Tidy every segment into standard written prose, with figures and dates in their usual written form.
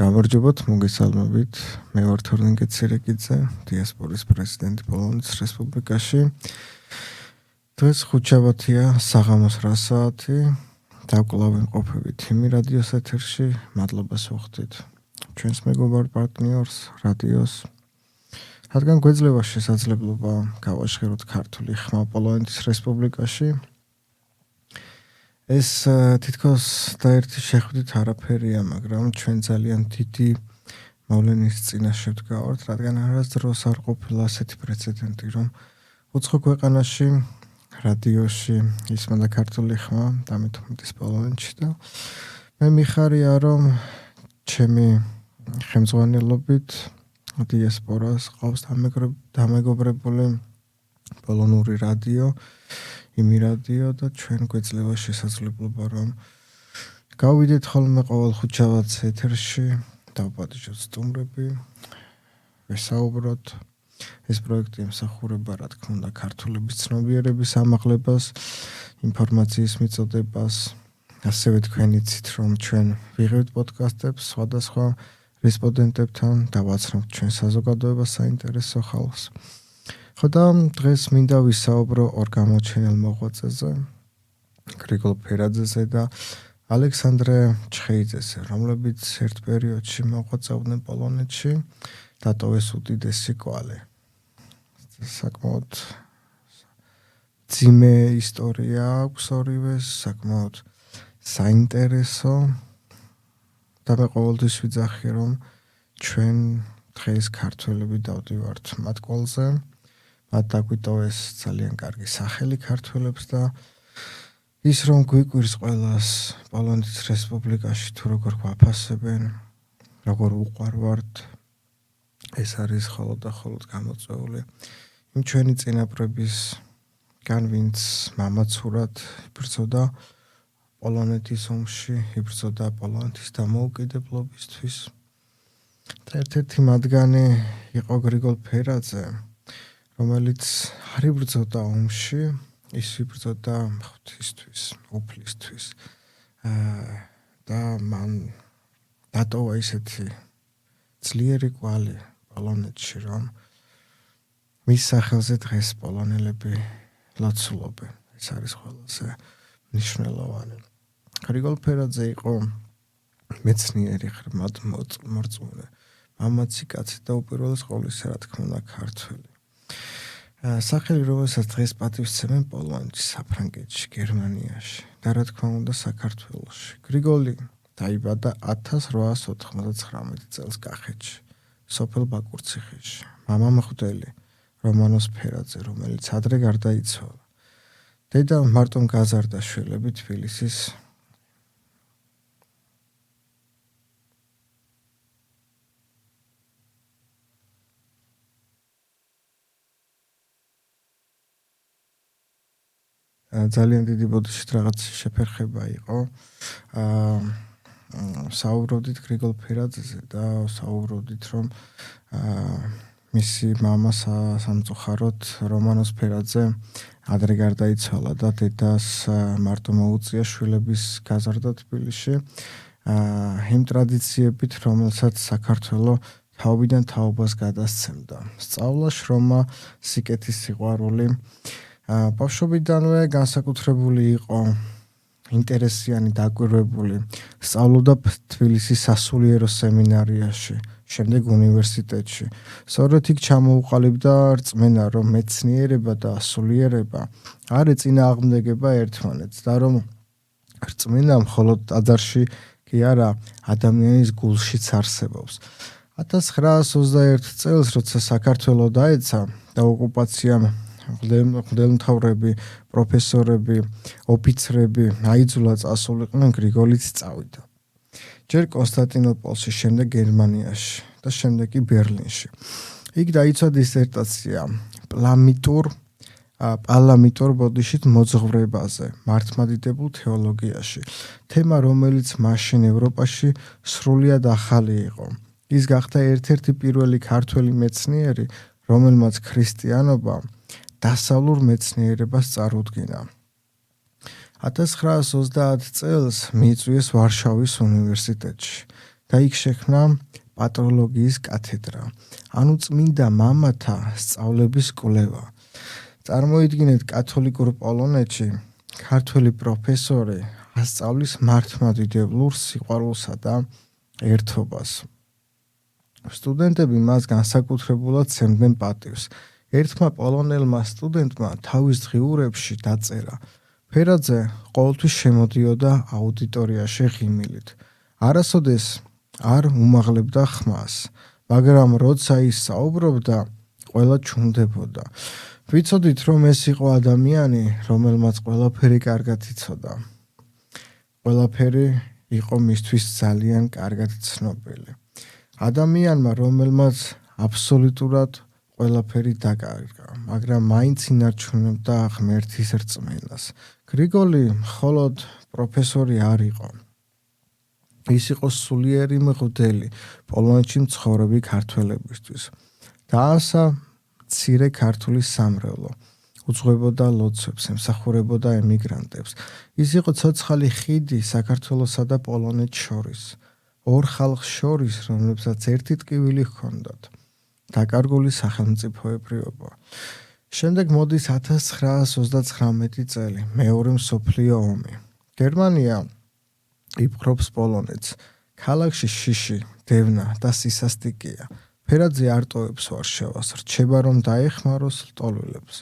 გამარჯობათ, მოგესალმებით. მე ვარ თორნიკე ცირეკიძე, დიასპორის პრეზიდენტი პოლონეთის რესპუბლიკაში. დღეს ხუთშაბათია, საღამოს 8 საათი. დავკლავინყოფებით იმი რადიოს ეთერში. მადლობას ვუხდით ჩვენს მეგობარ პარტნიორს, რადიოს. რადგან გვეძლევა შესაძლებლობა გავაშხიროთ ქართული ხმა პოლონეთის რესპუბლიკაში. ეს თითქოს დაერთი შეხვდით არაფერია, მაგრამ ჩვენ ძალიან დიდი მოვლენის წინაშე ვდგავართ, რადგან არასდროს არ ყოფილა ასეთი პრეცედენტი, რომ უცხო ქვეყანაში რადიოში ისმოდა ქართული ხმა, დამეთუმეტეს პოლონეთში და მე მიხარია, რომ ჩემი ხელმძღვანელობით დიასპორას ყავს დამეგობრებული პოლონური რადიო, იმი რადიო და ჩვენ გვეძლევა შესაძლებლობა, რომ გავიდეთ ხოლმე ყოველ ხუთშაბათს ეთერში, დავპატიჟოთ სტუმრები, ვესაუბროთ. ეს პროექტი ემსახურება, რა თქმა უნდა, ქართულების ცნობიერების ამაღლებას, ინფორმაციის მიწოდებას. ასევე თქვენ იცით, რომ ჩვენ ვიღებთ პოდკასტებს სხვადასხვა რესპონდენტებთან და ვაცნობთ ჩვენ საზოგადოებას საინტერესო ხალხს. ხოდა დღეს მინდა ვისაუბრო ორ გამოჩენილ მოღვაწეზე, გრიგოლ ფერაძეზე და ალექსანდრე ჩხეიძეზე, რომლებიც ერთ პერიოდში მოღვაწეობდნენ პოლონეთში, დატოვეს უდიდესი კვალი. საკმაოდ ძიმე ისტორია აქვს ორივეს, საკმაოდ საინტერესო და მე ყოველთვის ვიძახი, რომ ჩვენ დღეს ქართველები დავდივართ მათ კვალზე. მათ დაგვიტოვეს ძალიან კარგი სახელი ქართველებს და ის რომ გვიკვირს ყველას პოლონეთის რესპუბლიკაში თუ როგორ გვაფასებენ, როგორ უყვარვართ, ეს არის ხოლოდ და ხოლოდ გამოწვეული იმ ჩვენი წინაპრებისგან, ვინც მამაცურად იბრძოდა პოლონეთის ომში, იბრძოდა პოლონეთის დამოუკიდებლობისთვის. და ერთ-ერთი მათგანი იყო გრიგოლ ფერაძე, რომელიც არ იბრძოდა ომში, ის იბრძოდა ღვთისთვის, უფლისთვის. და მან დატოვა ისეთი ძლიერი კვალი პოლონეთში, რომ მის სახელზე დღეს პოლონელები ლოცულობენ. ეს არის ყველაზე მნიშვნელოვანი. გრიგოლ ფერაძე იყო მეცნიერი, ღრმად მორწმუნე, მამაცი კაცი და უპირველეს ყოვლისა, რა თქმა უნდა, ქართველი. სახელი, რომელსაც დღეს პატივსცემენ პოლონეთში, საფრანგეთში, გერმანიაში და რა თქმა უნდა საქართველოში. გრიგოლი დაიბადა 1899 წელს კახეთში, სოფელ ბაკურციხეში. მამა მღვდელი რომანოს ფერაძე, რომელიც ადრე გარდაიცვალა. დედა მარტომ გაზარდა შვილები თბილისის ძალიან დიდი ბოდიშით რაღაც შეფერხება იყო. საუბრობდით გრიგოლ ფერაძეზე და საუბრობდით, რომ მისი მამა სამწუხაროდ რომანოს ფერაძე ადრე გარდაიცვალა და დედას მარტო მოუწია შვილების გაზარდა თბილისში. იმ ტრადიციებით, რომელსაც საქართველო თაობიდან თაობას გადასცემდა. სწავლა, შრომა, სიკეთის სიყვარული. ბავშვობიდანვე განსაკუთრებული იყო, ინტერესიანი, დაკვირვებული. სწავლობდა თბილისის სასულიერო სემინარიაში, შემდეგ უნივერსიტეტში. სწორედ იქ ჩამოუყალიბდა რწმენა, რომ მეცნიერება და ასულიერება არ ეწინააღმდეგება ერთმანეთს და რომ რწმენა მხოლოდ ტაძარში კი არა, ადამიანის გულშიც არსებობს. 1921 წელს, როცა საქართველო დაეცა და ოკუპაციამ მღვდელმთავრები, პროფესორები, ოფიცრები აიძულა წასულიყვნენ, გრიგოლიც წავიდა. ჯერ კონსტანტინოპოლში, შემდეგ გერმანიაში და შემდეგ კი ბერლინში. იქ დაიცვა დისერტაცია პალამიტურ ბოდიშით მოძღვრებაზე, მართლმადიდებულ თეოლოგიაში. თემა, რომელიც მაშინ ევროპაში სრულიად ახალი იყო. ის გახდა ერთ-ერთი პირველი ქართველი მეცნიერი, რომელმაც ქრისტიანობა დასავლურ მეცნიერებას წარუდგინა. 1930 წელს მიიწვიეს ვარშავის უნივერსიტეტში და იქ შექმნა პატროლოგიის კათედრა, ანუ წმინდა მამათა სწავლების კვლევა. წარმოიდგინეთ, კათოლიკურ პოლონეთში ქართველი პროფესორი ასწავლის მართლმადიდებლურ სიყვარულსა და ერთობას. სტუდენტები მას განსაკუთრებულად სცემდნენ პატივს. ერთმა პოლონელმა სტუდენტმა თავის დღიურებში დაწერა: ფერაძე ყოველთვის შემოდიოდა აუდიტორიაში ღიმილით. არასოდეს არ უმაღლებდა ხმას, მაგრამ როცა ის საუბრობდა, ყველა ჩუნდებოდა. ვიცოდით, რომ ეს იყო ადამიანი, რომელმაც ყველაფერი კარგად იცოდა. ყველაფერი იყო მისთვის ძალიან კარგად ცნობილი. ადამიანმა, რომელმაც აბსოლუტურად ყველაფერი დაკარგა, მაგრამ მაინც ინარჩუნებდა ღმერთის რწმენას. გრიგოლი მხოლოდ პროფესორი არ იყო. ის იყო სულიერი მღვდელი პოლონეთში მცხოვრები ქართველებისთვის. დააარსა მცირე ქართული სამრევლო, უძღვებოდა ლოცვებს, ემსახურებოდა ემიგრანტებს. ის იყო ცოცხალი ხიდი საქართველოსა და პოლონეთს შორის. ორ ხალხს შორის, რომლებსაც ერთი ტკივილი ჰქონდათ. დაკარგული სახელმწიფოებრიობა. შემდეგ მოდის 1939 წელი, მეორე მსოფლიო ომი. გერმანია იპყრობს პოლონეთს. ქალაქში შიში, დევნა და სისასტიკეა. ფერაძე არ ტოვებს ვარშავას, რჩება რომ დაეხმაროს ლტოლვილებს,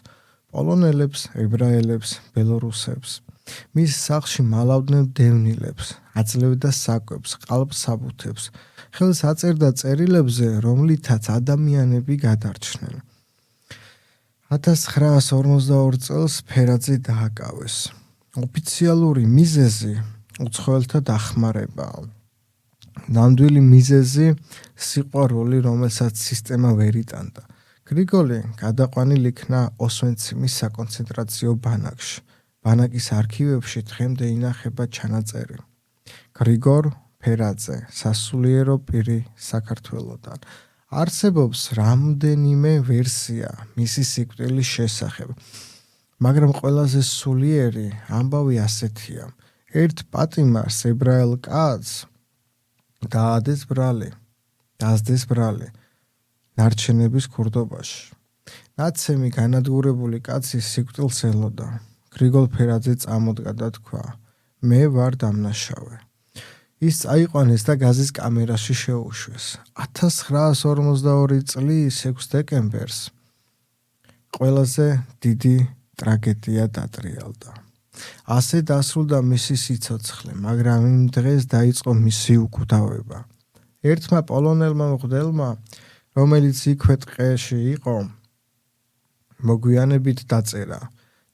პოლონელებს, ებრაელებს, ბელორუსებს. მის სახლში მალავდნენ დევნილებს, აძლევდა საკვებს, ყალბსაბუთებს, ხელს აწერდა წერილებზე, რომლითაც ადამიანები გადარჩნენ. 1942 წელს ფერაძე დააკავეს. ოფიციალური მიზეზი უცხოელთა დახმარებაა. ნამდვილი მიზეზი სიყვარული, რომელსაც სისტემა ვერ იტანდა. გრიგოლი გადაყვანილ იქნა ოსვენციმის საკონცენტრაციო ბანაკში. ბანაკის არქივებში დღემდე ინახება ჩანაწერი. გრიგორ ფერაძე, სასულიერო პირი საქართველოდან. არსებობს რამდენიმე ვერსია მისი სიკვდილის შესახებ, მაგრამ ყველაზე სულიერი ამბავი ასეთია. ერთ პატიმარს ებრაელ კაცს დაადეს ბრალი ნარჩენების ქურდობაში. ნაცემი განადგურებული კაცი სიკვდილს ელოდა. გრიგოლ ფერაძე წამოდგა და თქვა: მე ვარ დამნაშავე. ის წაიყვანეს და გაზის კამერაში შეუშვეს. 1942 წლის 6 დეკემბერს ყველაზე დიდი ტრაგედია დატრიალდა. ასე დასრულდა მისი სიცოცხლე, მაგრამ იმ დღეს დაიწყო მისი უკვდავება. ერთმა პოლონელმა მღვდელმა, რომელიც იქვე ტყეში იყო, მოგვიანებით დაწერა: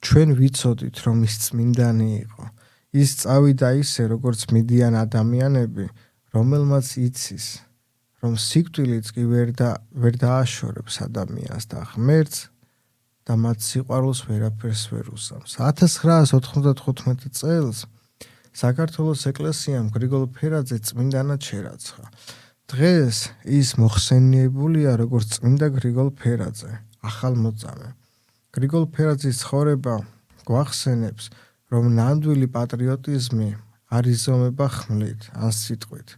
ჩვენ ვიცოდით, რომ ის წმინდანი იყო. ის წავიდა ისე, როგორც მიდიან ადამიანები, რომელმაც იცის, რომ სიკვდილიც კი ვერ დააშორებს ადამიანს და ღმერთს და მათ სიყვარულს ვერაფერს ვერ უსამს. 1995 წელს საქართველოს ეკლესიამ გრიგოლ ფერაძე წმინდანად შერაცხა. დღეს ის მოხსენიებულია როგორც წმინდა გრიგოლ ფერაძე, ახალმოწამე. გრიგოლ ფერაძის ცხოვრება გვახსენებს, რომ ნამდვილი პატრიოტიზმი არ იზომება ხმლით ან სიტყვით.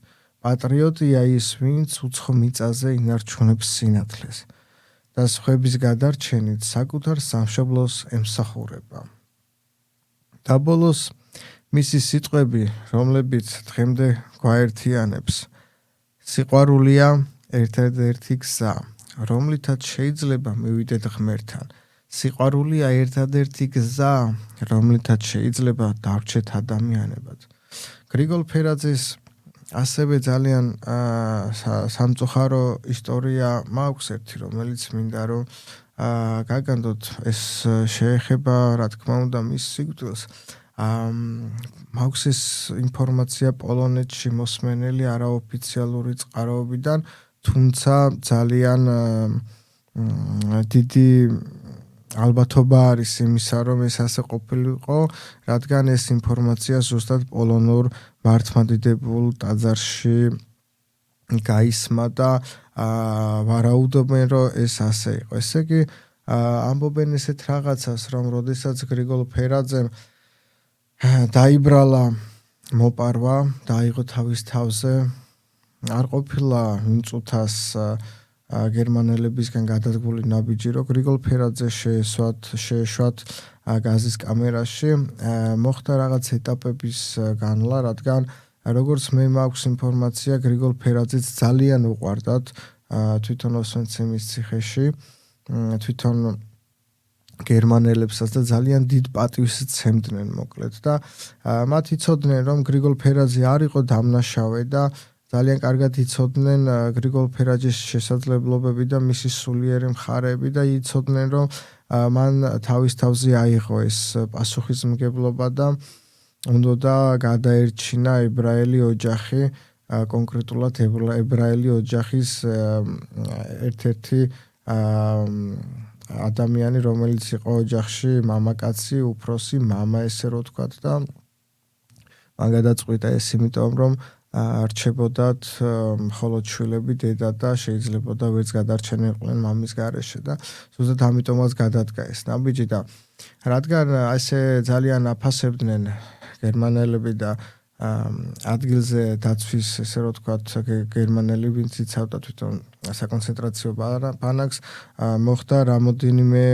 პატრიოტია ის, ვინც უცხო მიწაზე ინარჩუნებს სინათლეს და სხვების გადარჩენით საკუთარ სამშობლოს ემსახურება. და ბოლოს მისი სიტყვები, რომლებიც დღემდე გვაერთიანებს: სიყვარულია ერთადერთი გზა, რომლითაც შეიძლება მივიდეთ ღმერთთან. სიყვარულია ერთადერთი გზა, რომლითაც შეიძლება დავრჩეთ ადამიანებად. გრიგოლ ფერაძის ასევე ძალიან სამწუხარო ისტორია მაქვს ერთი, რომელიც მინდა რომ გაგანდოთ. ეს შეეხება, რა თქმა უნდა, მის სიკვდილს. მაქვს ეს ინფორმაცია პოლონეთში მოსმენელი არაოფიციალური წყაროებიდან, თუმცა ძალიან დიდი ალბათობა არის იმისა, რომ ეს ასე ყოფილიყო, რადგან ეს ინფორმაცია ზუსტად პოლონურ მართლმადიდებულ ტაძარში გაისმა და ვარაუდობენ, რომ ეს ასე იყო. ესე იგი, ამბობენ ესეთ რაღაცას, რომ როდესაც გრიგოლ ფერაძემ დაიბრალა მოპარვა, დაიღო თავის თავზე, არ ყოფილა მიწუთას გერმანელებისგან გადადგმული ნაბიჯი, რომ გრიგოლ ფერაძე შეეშვათ გაზის კამერაში. მოხდა რაღაც ეტაპების განლა, რადგან როგორც მე მაქვს ინფორმაცია, გრიგოლ ფერაძეც ძალიან უყვარდათ თვითონ ოსვენციმის ციხეში, თვითონ გერმანელებსაც და ძალიან დიდ პატივს ცემდნენ მოკლედ და მათ იცოდნენ, რომ გრიგოლ ფერაძე არ იყო დამნაშავე და ძალიან კარგად იცოდნენ გრიგოლ ფერაძის შესაძლებლობები და მისი სულიერი მხარეები და იცოდნენ, რომ მან თავის თავზე აიღო ეს პასუხისმგებლობა და უნდა გადაერჩინა ებრაელი ოჯახი, კონკრეტულად ებრაელი ოჯახის ერთ-ერთი ადამიანი, რომელიც იყო ოჯახში მამაკაცი, უფროსი მამა, ესე რო ვთქვათ და მან გადაწყვიტა ეს იმიტომ, რომ არჩებოდათ მხოლოდ შვილები დედა და შეიძლებოდა ვერც გადარჩენილიყვნენ მამის გარეშე და ზუსტად ამიტომაც გადადგა ეს ნაბიჯი და რადგან ასე ძალიან აფასებდნენ გერმანელები და ადგილზე დაცვის ესე რო ვთქვათ გერმანელი ვინც იცავდა თვითონ საკონცენტრაციო ბანაკს მოხდა რამოდენიმე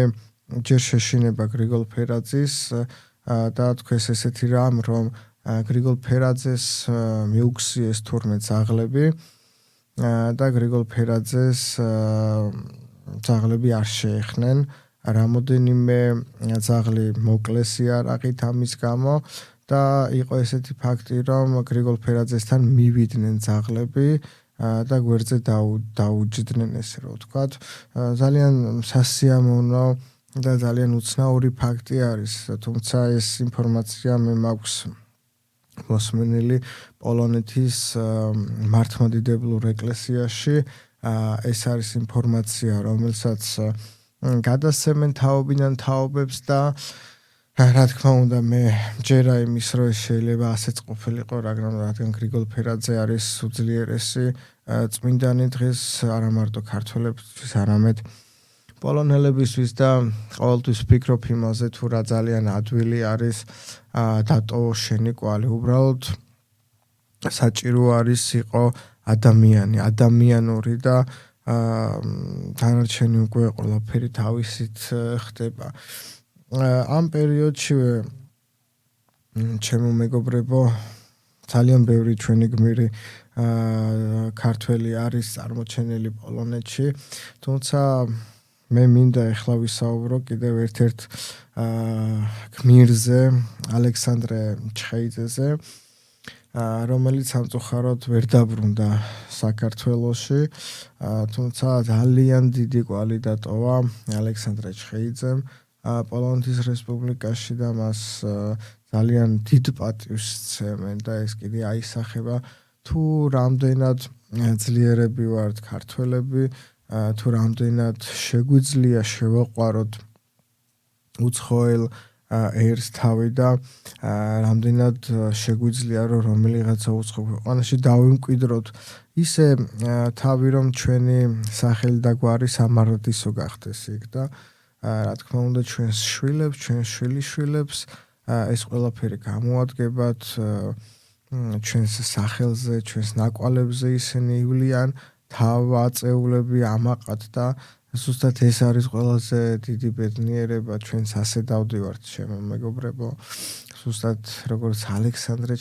ჯერ შეშინება გრიგოლ ფერაძის და თქვეს ესეთი რამ რომ გრიგოლ ფერაძეს მიუგსიეს თურმე ძაღლები და გრიგოლ ფერაძეს ძაღლები არ შეეხნენ რამოდენიმე ძაღლი მოკლეს იარაღით ამის გამო და იყო ესეთი ფაქტი რომ გრიგოლ ფერაძესთან მივიდნენ ძაღლები და გვერდზე დაუჯდნენ ესე რომ ვთქვათ ძალიან სასიამოვნო და ძალიან უცნაური ფაქტი არის თუმცა ეს ინფორმაცია მე მაქვს მოსმენილი პოლონეთის მართლმადიდებლურ ეკლესიაში ეს არის ინფორმაცია რომელსაც გადასცემენ თაობიდან თაობებს და რა თქმა უნდა მე მჯერა იმის რომ შეიძლება ასეც ყოფილიყო რადგან გრიგოლ ფერაძე არის უძლიერესი წმინდანი დღეს არა მარტო ქართველებისთვის არამედ პოლონელებისთვის და ყოველთვის ვფიქრობ იმაზე თუ რა ძალიან ადვილი არის დატოვო შენი კვალი უბრალოდ საჭირო არის იყო ადამიანური და დანარჩენი უკვე ყველაფერი თავისით ხდება ამ პერიოდშივე ჩემო მეგობრებო ძალიან ბევრი ჩვენი გმირი ქართველი არის წარმოჩენილი პოლონეთში თუმცა მე მინდა ახლა ვისაუბრო კიდევ ერთ-ერთ გმირზე ალექსანდრე ჩხეიძეზე რომელიც სამწუხაროდ ვერ დაბრუნდა საქართველოში თუმცა ძალიან დიდი კვალი დატოვა ალექსანდრე ჩხეიძემ პოლონეთის რესპუბლიკაში და მას ძალიან დიდ პატივს სცემენ და ეს კიდე აისახება თუ რამდენად ძლიერები ვართ ქართველები თუ რამდენად შეგვიძლია შევაყვაროთ უცხოელ ერს თავი და რამდენად შეგვიძლია რომ რომელიღაცა უცხო ქვეყანაში დავიმკვიდროთ ისე თავი რომ ჩვენი სახელი და გვარი სამარადისო გახდეს იქ და რა თქმა უნდა ჩვენს შვილებს ჩვენ შვილიშვილებს ეს ყველაფერი გამოადგებათ ჩვენს სახელზე ჩვენს ნაკვალებზე ისინი ივლიან თავაწეულები ამაყად და ზუსტად ეს არის ყველაზე დიდი ბედნიერება ჩვენს ასე დავდივართ ჩემო მეგობრებო ზუსტად როგორც ალექსანდრე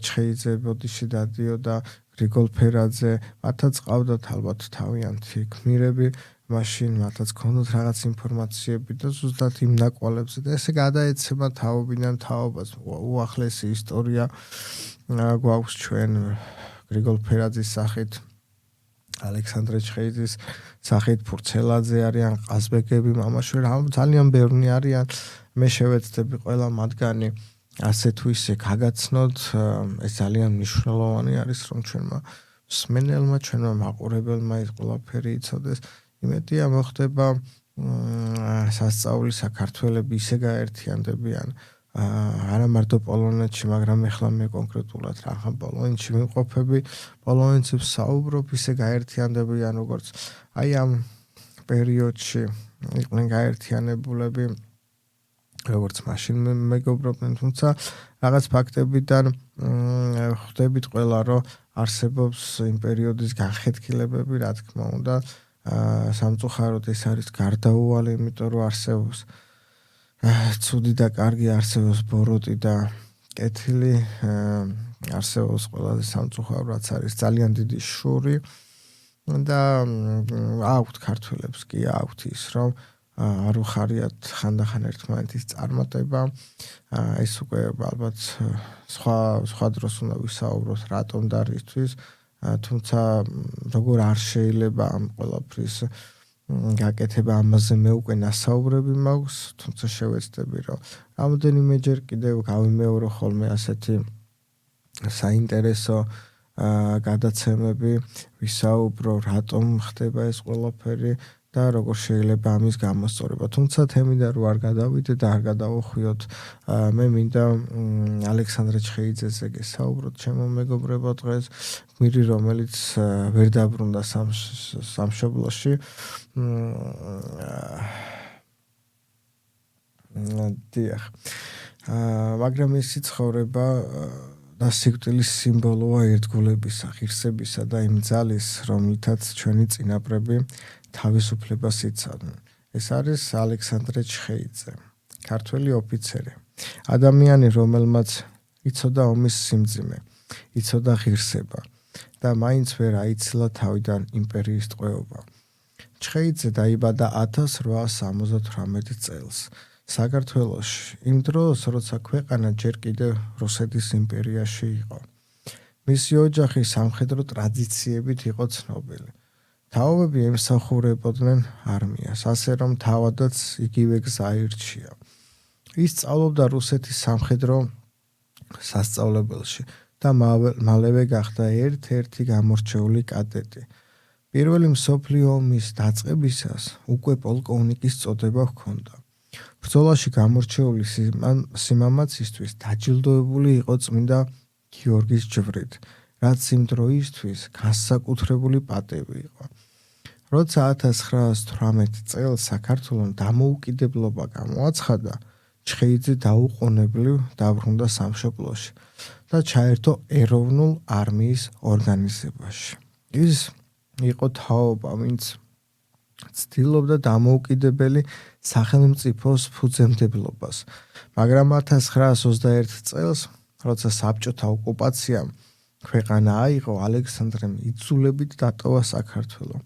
ჩხეიძე ბოდიში დადიოდა გრიგოლ ფერაძე მათაც ყავდათ ალბათ თავიანთი გმირები მაშინ მათაც ქონდათ რაღაც ინფორმაციები და ზუსტად იმ ნაკვალებზე და ესე გადაეცემა თაობიდან თაობას უახლესი ისტორია გვაქვს ჩვენ გრიგოლ ფერაძის სახით ალექსანდრე ჩხეიძის სახით ფურცელაძე არიან ყაზბეგები მამაშვილი ძალიან ბევრი არიან მე შევეცდები ყველა მათგანი ასე თუ ისე გაგაცნოთ ეს ძალიან მნიშვნელოვანი არის რომ ჩვენმა მსმენელმა ჩვენმა მაყურებელმა ეს ყველაფერი იცოდეს იმედია მოხდება სასწაული საქართველები ისე გაერთიანდებიან არა მარტო პოლონეთში, მაგრამ ეხლა მე კონკრეტულად რახან პოლონეთში ვიმყოფები, პოლონეთში ვსაუბრობ, ისე გაერთიანდებიან როგორც აი ამ პერიოდში იყვნენ გაერთიანებულები, როგორც მაშინ მეგობრობდნენ, თუმცა რაღაც ფაქტებიდან ხვდებით ყველა რომ არსებობს იმ პერიოდის განხეთქილებები, რა თქმა უნდა, სამწუხაროდ ეს არის გარდაუვალი, იმიტომ რომ არსებობს ცუდი და კარგი, არსებობს ბოროტი და კეთილი, არსებობს ყველაზე სამწუხარო რაც არის ძალიან დიდი შური და აქვთ ქართველებს კი აქვთ ის რომ არ უხარიათ ხანდახან ერთმანეთის წარმატება. ეს უკვე ალბათ სხვა დროს უნდა ვისაუბროთ რატომ და რისთვის, თუმცა როგორ არ შეიძლება ამ ყველაფრის გაკეთება, ამაზე მე უკვე ნასაუბრები მაქვს, თუმცა შევეცდები რომ რამოდენიმეჯერ კიდევ გავიმეორო ხოლმე ასეთი საინტერესო გადაცემები, ვისაუბრო რატომ ხდება ეს ყველაფერი და როგორ შეიძლება ამის გამოსწორება. თუმცა თემიდან რო არ გადავიდე და არ გადავხვიოთ, მე მინდა ალექსანდრე ჩხეიძეზე გესაუბროთ, ჩემო მეგობრებო დღეს, გმირი რომელიც ვერ დაბრუნდა სამშობლოში. დიახ. მაგრამ მისი ცხოვრება და სიკვდილის სიმბოლოა ერთგულებისა, ღირსებისა და იმ ძალის, რომლითაც ჩვენი წინაპრები თავისუფლებას იცავდნენ. ეს არის ალექსანდრე ჩხეიძე, ქართველი ოფიცერი. ადამიანი, რომელმაც იცოდა ომის სიმძიმე, იცოდა ღირსება და მაინც ვერ აიცილა თავიდან იმპერიის ტყვეობა. ჩხეიძე დაიბადა 1878 წელს საქართველოში, იმ დროს, როცა ქვეყანა ჯერ კიდევ რუსეთის იმპერიაში იყო. მისი ოჯახი სამხედრო ტრადიციებით იყო ცნობილი. თავები ემსახურებოდნენ არმიას, ასე რომ თავადაც იგივე გზა ირჩია. ის სწავლობდა რუსეთის სამხედრო სასწავლებელში და მალევე გახდა ერთ-ერთი გამორჩეული კადეტი. პირველი მსოფლიო ომის დაწყებისას უკვე პოლკოვნიკის წოდება ჰქონდა. ბრძოლაში გამორჩეული სიმამაცისთვის დაჯილდოებული იყო წმინდა გიორგის ჯვრით, რაც იმ დროისთვის განსაკუთრებული პატივი იყო. როცა 1918 წელს საქართველოს დამოუკიდებლობა გამოაცხადა, ჩხეიძე დაუყოვნებლივ დაბრუნდა სამშობლოში და ჩაერთო ეროვნულ არმიის ორგანიზებაში. ის იყო თაობა, ვინც ცდილობდა დამოუკიდებელი სახელმწიფოს ფუძემდებლობას, მაგრამ 1921 წელს, როცა საბჭოთა ოკუპაციამ ქვეყანა აიღო, ალექსანდრემ იძულებით დატოვა საქართველო.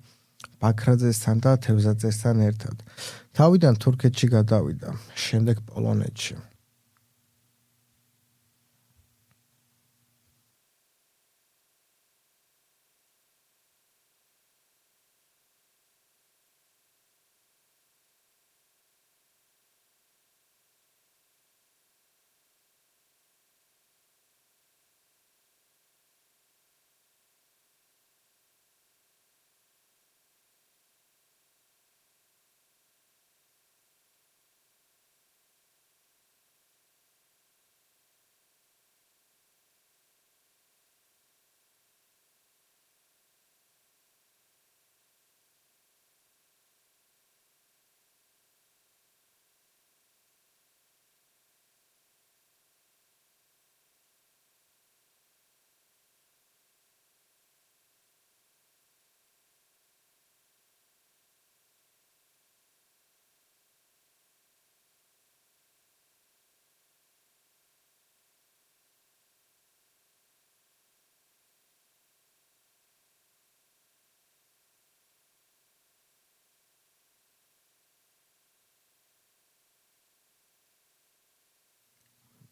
ბაქრაძესთან და თევზაძესთან ერთად. თავიდან თურქეთში გადავიდა, შემდეგ პოლონეთში.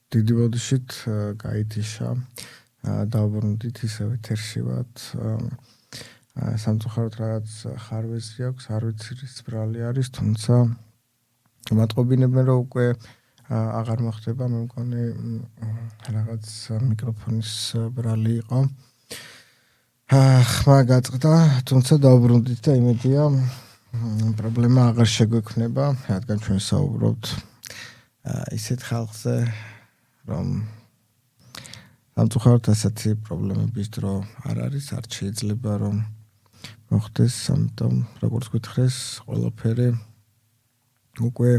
დიდი ბოდიშით გაითიშა, დავბრუნდით ისევ ეთერში ვართ. სამწუხაროდ რაღაც ხარვეზი აქვს, არ ვიცი რის ბრალი არის, თუმცა მატყობინებენ რომ უკვე აღარ მოხდება, მე მგონი რაღაც მიკროფონის ბრალი იყო. ხმა გაწყდა, თუმცა დავბრუნდით და იმედია პრობლემა აღარ შეგვექმნება, რადგან ჩვენ საუბრობთ ისეთ ხალხზე, რომ სამწუხაროდ ასეთი პრობლემების დრო არ არის, არ შეიძლება რომ მოხდეს, ამიტომ როგორც გითხრეს, ყველაფერი უკვე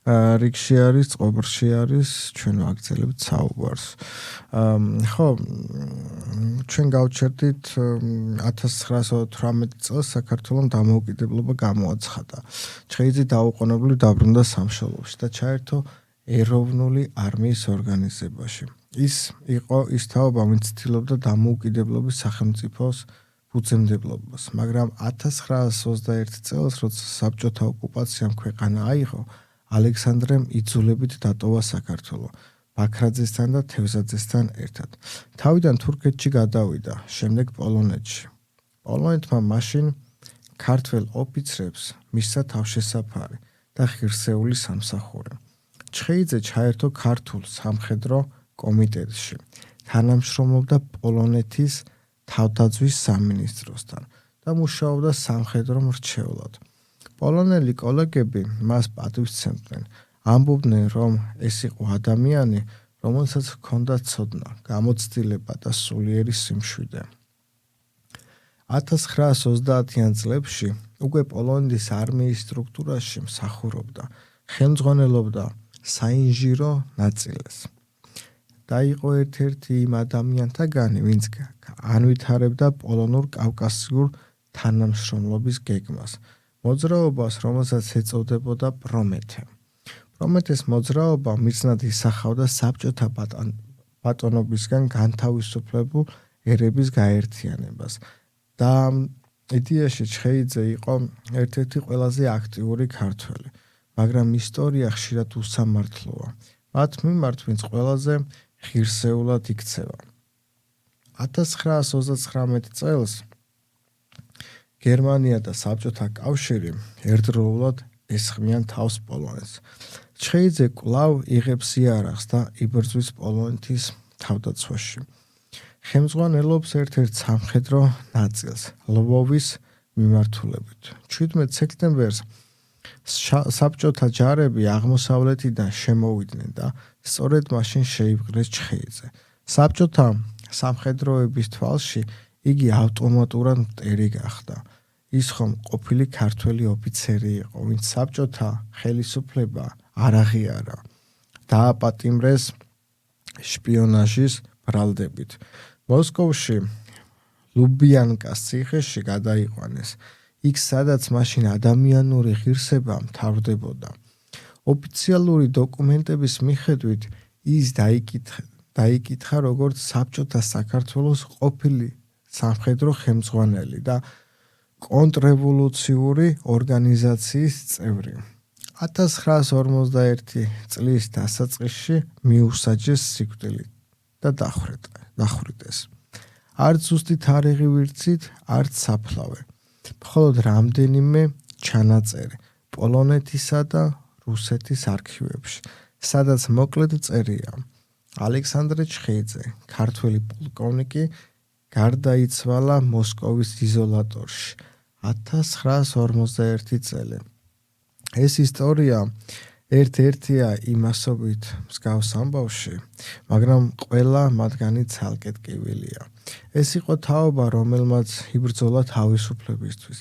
რიგში არის, წყობრში არის, ჩვენ ვაგრძელებთ საუბარს. ხო, ჩვენ გავჩერდით 1918 წელს საქართველოს დამოუკიდებლობა გამოაცხადა. ჩხეიძე დაუყოვნებლივ დაბრუნდა სამშობლოში და ჩაერთო ეროვნული არმიის ორგანიზებაში. ის იყო ის თაობა, ვინც ცდილობდა დამოუკიდებლობის სახელმწიფოს ფუძემდებლობას, მაგრამ 1921 წელს, როცა საბჭოთა ოკუპაციამ ქვეყანა აიღო, ალექსანდრემ იძულებით დატოვა საქართველო, ბაქრაძესთან და თევზაძესთან ერთად. თავიდან თურქეთში გადავიდა, შემდეგ პოლონეთში. პოლონეთმა მაშინ ქართველ ოფიცრებს მისცა თავშესაფარი და ღირსეული სამსახური. ჩხეიძე ჩაერთო ქართულ სამხედრო კომიტეტში, თანამშრომლობდა პოლონეთის თავდაცვის სამინისტროსთან და მუშაობდა სამხედრო მრჩევლად. პოლონელი კოლეგები მას პატივისცემდნენ, ამბობდნენ, რომ ეს იყო ადამიანი, რომელსაც ჰქონდა ცოდნა, გამოცდილება და სულიერი სიმშვიდე. 1930-იან წლებში უკვე პოლონეთის არმიის სტრუქტურაში მსახურობდა, ხელმძღვანელობდა საინჟირო ნაწილს. და იყო ერთ-ერთი იმ ადამიანთაგანი, ვინც ანვითარებდა პოლონურ-კავკასიურ თანამშრომლობის გეგმას, მოძრაობას, რომელსაც ეწოდებოდა პრომეთე. პრომეთეს მოძრაობა მიზნად ისახავდა საბჭოთა ბატონობისგან განთავისუფლებულ ერების გაერთიანებას და იდეაში ჩხეიძე იყო ერთ-ერთი ყველაზე აქტიური ქართველი, მაგრამ ისტორია ხშირად უსამართლოა. მათ მიმართ, ვინც ყველაზე ღირსეულად იქცევა. 1939 წელს გერმანია და საბჭოთა კავშირი ერთდროულად ესხმიან თავს პოლონეთს. ჩხეიძე კვლავ იღებს იარაღს და იბრძვის პოლონეთის თავდაცვაში. ხელმძღვანელობს ერთ-ერთ სამხედრო ნაწილს, ლვოვის მიმართულებით. 17 სექტემბერს საბჭოთა ჯარები აღმოსავლეთიდან შემოვიდნენ და სწორედ მაშინ შეიპყრეს ჩხეიძე. საბჭოთა სამხედროების თვალში იგი ავტომატურად მტერი გახდა. ის ხომ ყოფილი ქართველი ოფიცერი იყო, ვინც საბჭოთა ხელისუფლება არ აღიარა. დააპატიმრეს შპიონაჟის ბრალდებით. მოსკოვში ლუბიანკას ციხეში გადაიყვანეს. იქ სადაც მაშინ ადამიანური ღირსება მთავრდებოდა. ოფიციალური დოკუმენტების მიხედვით ის დაიკითხა როგორც საბჭოთა საქართველოს ყოფილი სამხედრო ხელმძღვანელი და კონტრრევოლუციური ორგანიზაციის წევრი. 1941 წლის დასაწყისში მიუსაჯეს სიკვდილით და დახვრიტეს. არც ზუსტი თარიღი ვირცით, არც საფლავე. მხოლოდ რამდენიმე ჩანაწერი პოლონეთისა და რუსეთის არქივებში, სადაც მოკლედ წერია: ალექსანდრე ჩხეიძე, ქართველი პოლკოვნიკი, გარდაიცვალა მოსკოვის იზოლატორში 1941 წელი. ეს ისტორია ერთ-ერთია იმასობით მსგავს ამბავში, მაგრამ ყველა მათგანი ცალკე ტკივილია. ეს იყო თაობა, რომელმაც იბრძოლა თავისუფლებისთვის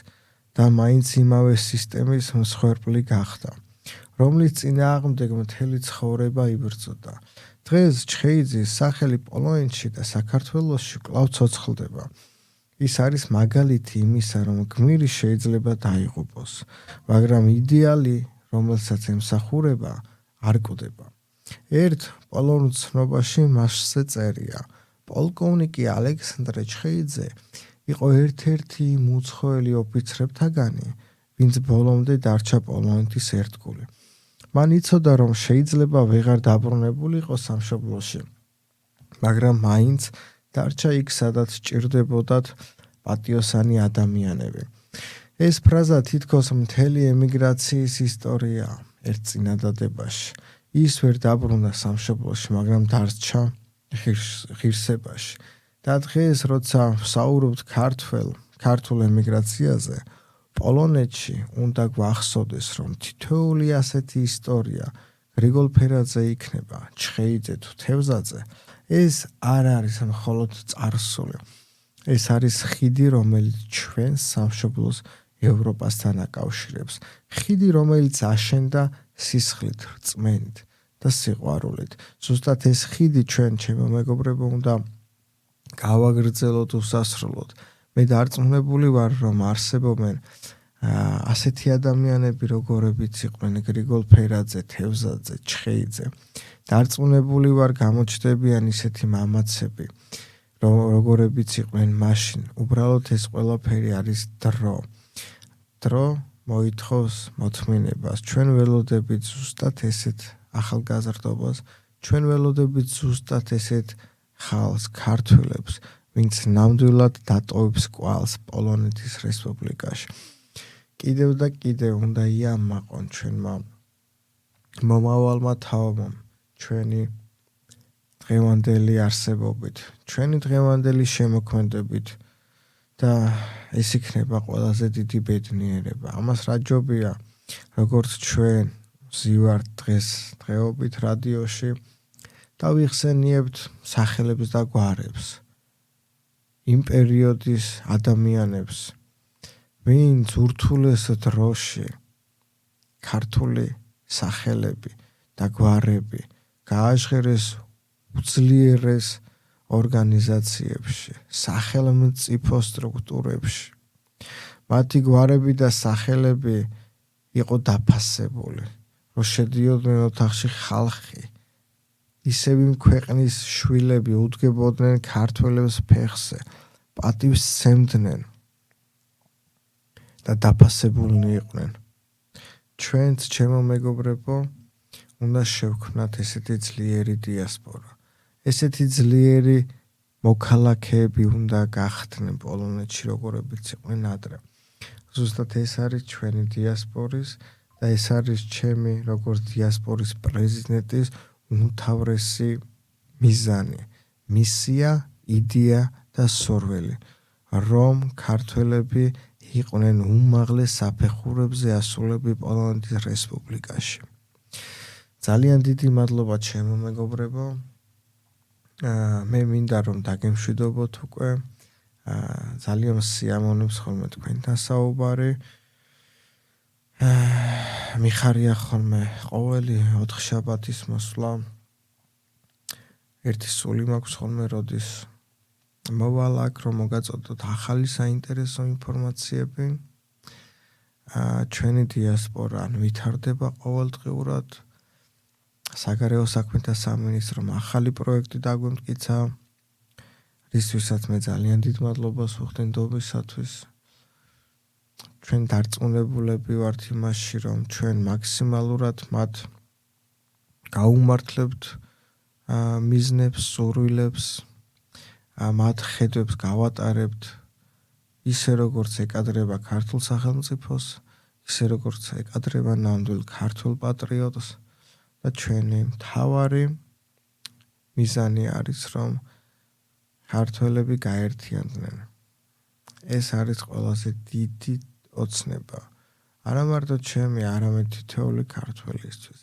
და მაინც იმავე სისტემის მსხვერპლი გახდა, რომლის წინააღმდეგ მთელი ცხოვრება იბრძოდა. დღეს ჩხეიძის სახელი პოლონეთში და საქართველოში კვლავ ცოცხლდება. ის არის მაგალითი იმისა, რომ გმირი შეიძლება დაიღუპოს, მაგრამ იდეალი, რომელსაც ემსახურება, არ კვდება. ერთ პოლონურ ცნობაში მასზე წერია: პოლკოვნიკი ალექსანდრე ჩხეიძე იყო ერთ-ერთი მუცხოველი ოფიცრებთაგანი, ვინც ბოლომდე დარჩა პოლონეთის ერთგული. მან იცოდა, რომ შეიძლება ვეღარ დაბრუნებულიყო სამშობლოში, მაგრამ მაინც დარჩა იქ, სადაც სჭირდებოდათ პატიოსანი ადამიანები. ეს ფრაზა თითქოს მთელი ემიგრაციის ისტორიაა ერთ წინადადებაში. ის ვერ დაბრუნდა სამშობლოში, მაგრამ დარჩა ღირსებაში. და დღეს, როცა ვსაუბრობთ ქართულ ემიგრაციაზე, პოლონეთში უნდა გვახსოვდეს, რომ თითოეული ასეთი ისტორია, გრიგოლ ფერაძე იქნება, ჩხეიძე თუ თევზაძე, ეს არ არის მხოლოდ წარსული. ეს არის ხიდი, რომელიც ჩვენს სამშობლოს ევროპასთან აკავშირებს. ხიდი, რომელიც აშენდა სისხლით, რწმენით და სიყვარულით. ზუსტად ეს ხიდი ჩვენ, ჩემო მეგობრებო, უნდა გავაგრძელოთ უსასრულოდ. მე დარწმუნებული ვარ, რომ არსებობენ ასეთი ადამიანები, როგორებიც იყვნენ გრიგოლ ფერაძე, თევზაძე, ჩხეიძე. დარწმუნებული ვარ, გამოჩნდებიან ისეთი მამაცები, როგორებიც იყვნენ მაშინ. უბრალოდ ეს ყველაფერი არის დრო. დრო მოითხოვს მოთმინებას. ჩვენ ველოდებით ზუსტად ესეთ ახალგაზრდობას, ჩვენ ველოდებით ზუსტად ესეთ ხალხს, ქართველებს, ვინც ნამდვილად დატოვებს კვალს პოლონეთის რესპუბლიკაში. კიდევ და კიდევ უნდა იამაყონ ჩვენმა მომავალმა თაობამ ჩვენი დღევანდელი არსებობით, ჩვენი დღევანდელი შემოქმედებით და ეს იქნება ყველაზე დიდი ბედნიერება. ამას რა ჯობია, როგორც ჩვენ ვზივართ დღეს დღეობით რადიოში და ვიხსენიებთ სახელებს და გვარებს, იმ პერიოდის ადამიანებს, ვინც ურთულეს დროში ქართული სახელები და გვარები გააჟღერეს უძლიერეს ორგანიზაციებში, სახელმწიფო სტრუქტურებში. მათი გვარები და სახელები იყო დაფასებული, რომ შედიოდნენ ოთახში ხალხი. ისევ იმ ქვეყნის შვილები უდგებოდნენ ქართველებს ფეხზე, პატივს სცემდნენ და დაფასებულნი იყვნენ. ჩვენც, ჩემო მეგობრებო, უნდა შევქმნათ ესეთი ძლიერი დიასპორა. ესეთი ძლიერი მოქალაქეები უნდა გახდნენ პოლონეთში, როგორებიც იყვნენ ადრე. ზუსტად ეს არის ჩვენი დიასპორის და ეს არის ჩემი, როგორც დიასპორის პრეზიდენტის უმთავრესი მიზანი, მისია, იდეა და სურვილი, რომ ქართველები იყვნენ უმაღლეს საფეხურებზე ასულები პოლონეთის რესპუბლიკაში. ძალიან დიდი მადლობა ჩემო მეგობრებო. მე მინდა რომ დაგემშვიდობოთ უკვე. ძალიან სიამოვნებს ხოლმე თქვენთან საუბარი. მიხარია ხოლმე ყოველი 4 შაბათის მოსვლა. ერთი სული მაქვს ხოლმე, როდის მოვალ აქ, რომ მოგაწოდოთ ახალი საინტერესო ინფორმაციები. ჩვენი დიასპორა ვითარდება ყოველდღიურად. საგარეო საქმეთა სამინისტრომ ახალი პროექტი დაგვემტკიცა, რისთვისაც მე ძალიან დიდ მადლობას ვუხდენდობისათვის. ჩვენ დარწმუნებულები ვართ იმაში, რომ ჩვენ მაქსიმალურად მათ გაუმართლებთ მიზნებს, სურვილებს, მათ ხედვებს გავატარებთ ისე როგორც ეკადრება ქართულ სახელმწიფოს, ისე როგორც ეკადრება ნამდვილ ქართულ პატრიოტს და ჩვენი მთავარი მიზანი არის, რომ ქართველები გაერთიანდნენ. ეს არის ყველაზე დიდი ოცნება. არა მარტო ჩემი, არამედ თითოეული ქართველისთვის.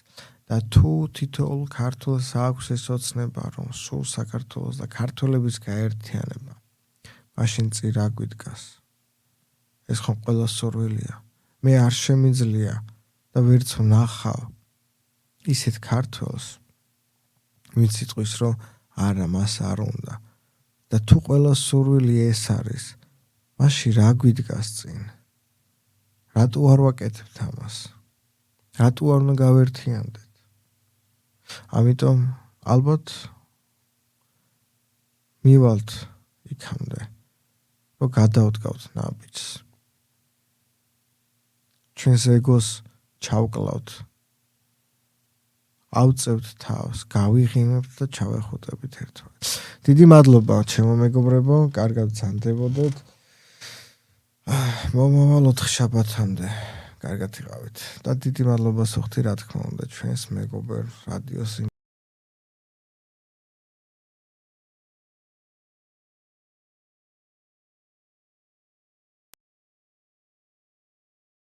და თუ თითოეულ ქართველს აქვს ეს ოცნება, რომ სულ საქართველოს და ქართველების გაერთიანება, მაშინ წინ რა გვიდგას? ეს ხომ ყველა სურვილია. მე არ შემიძლია და ვერც ვნახავ ისეთ ქართველს, ვინც იტყვის, რომ არა, მას არ უნდა. და თუ ყველა სურვილი ეს არის, მაშინ რა გვიდგას წინ? რატო არ ვაკეთებთ ამას? რატო არ უნდა გავერთიანდეთ? ამიტომ ალბათ მივალთ იქამდე, რომ გადავდგავთ ნაბიჯს. ჩვენს ეგოს ჩავკლავთ, ავწევთ თავს, გავიღიმებთ და ჩავეხუტებით ერთმანეთს. დიდი მადლობა ჩემო მეგობრებო, კარგად ბრძანდებოდეთ. მომავალ 4 შაბათამდე კარგად იყავით და დიდი მადლობა სუხთი, რა თქმა უნდა, ჩვენს მეგობარ რადიოს